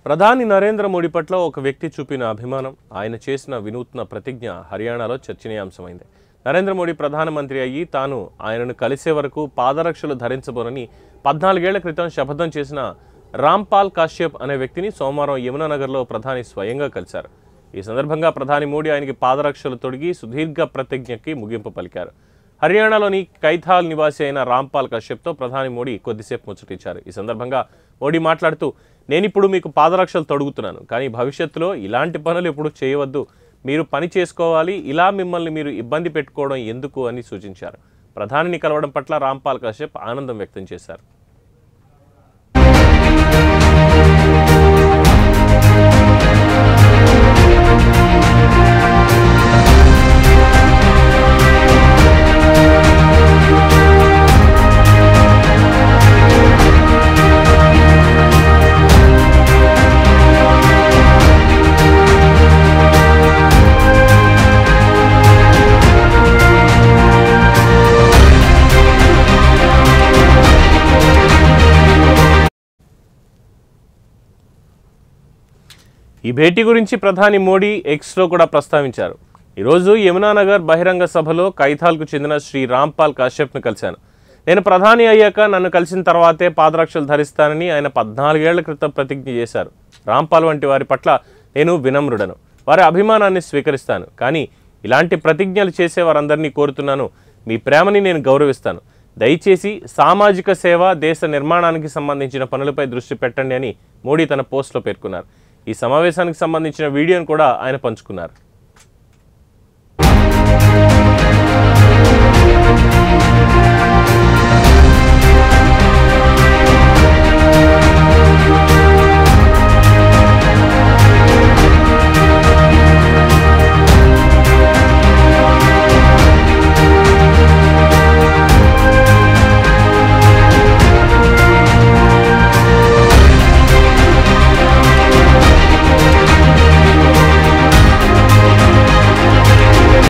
ప్రధాని నరేంద్ర మోడీ పట్ల ఒక వ్యక్తి చూపిన అభిమానం, ఆయన చేసిన వినూత్న ప్రతిజ్ఞ హర్యానాలో చర్చనీయాంశమైంది. నరేంద్ర మోడీ ప్రధానమంత్రి అయ్యి తాను ఆయనను కలిసే వరకు పాదరక్షలు ధరించబోనని 14 ఏళ్ల క్రితం శపథం చేసిన రాంపాల్ కాశ్యప్ అనే వ్యక్తిని సోమవారం యమునానగర్లో ప్రధాని స్వయంగా కలిశారు. ఈ సందర్భంగా ప్రధాని మోడీ ఆయనకి పాదరక్షలు తొడిగి సుదీర్ఘ ప్రతిజ్ఞకి ముగింపు పలికారు. హర్యానాలోని కైథాల్ నివాసి అయిన రాంపాల్ కాశ్యప్తో ప్రధాని మోడీ కొద్దిసేపు ముచ్చటించారు. ఈ సందర్భంగా మోడీ మాట్లాడుతూ, నేనిప్పుడు మీకు పాదరక్షలు తొడుగుతున్నాను, కానీ భవిష్యత్తులో ఇలాంటి పనులు ఎప్పుడు చేయవద్దు, మీరు పని చేసుకోవాలి, ఇలా మిమ్మల్ని మీరు ఇబ్బంది పెట్టుకోవడం ఎందుకు అని సూచించారు. ప్రధానిని కలవడం పట్ల రాంపాల్ కాశ్యప్ ఆనందం వ్యక్తం చేశారు. ఈ భేటీ గురించి ప్రధాని మోడీ ఎక్స్లో కూడా ప్రస్తావించారు. ఈరోజు యమునానగర్ బహిరంగ సభలో కైథాల్కు చెందిన శ్రీ రాంపాల్ కాశ్యప్ను కలిశాను. నేను ప్రధాని అయ్యాక నన్ను కలిసిన తర్వాతే పాదరక్షలు ధరిస్తానని ఆయన 14 ఏళ్ల క్రితం ప్రతిజ్ఞ చేశారు. రాంపాల్ వంటి వారి పట్ల నేను వినమ్రుడను, వారి అభిమానాన్ని స్వీకరిస్తాను, కానీ ఇలాంటి ప్రతిజ్ఞలు చేసే వారందరినీ కోరుతున్నాను, మీ ప్రేమని నేను గౌరవిస్తాను, దయచేసి సామాజిక సేవ, దేశ నిర్మాణానికి సంబంధించిన పనులపై దృష్టి పెట్టండి అని మోడీ తన పోస్టులో పేర్కొన్నారు. ఈ సమావేశానికి సంబంధించిన వీడియోను కూడా ఆయన పంచుకున్నారు.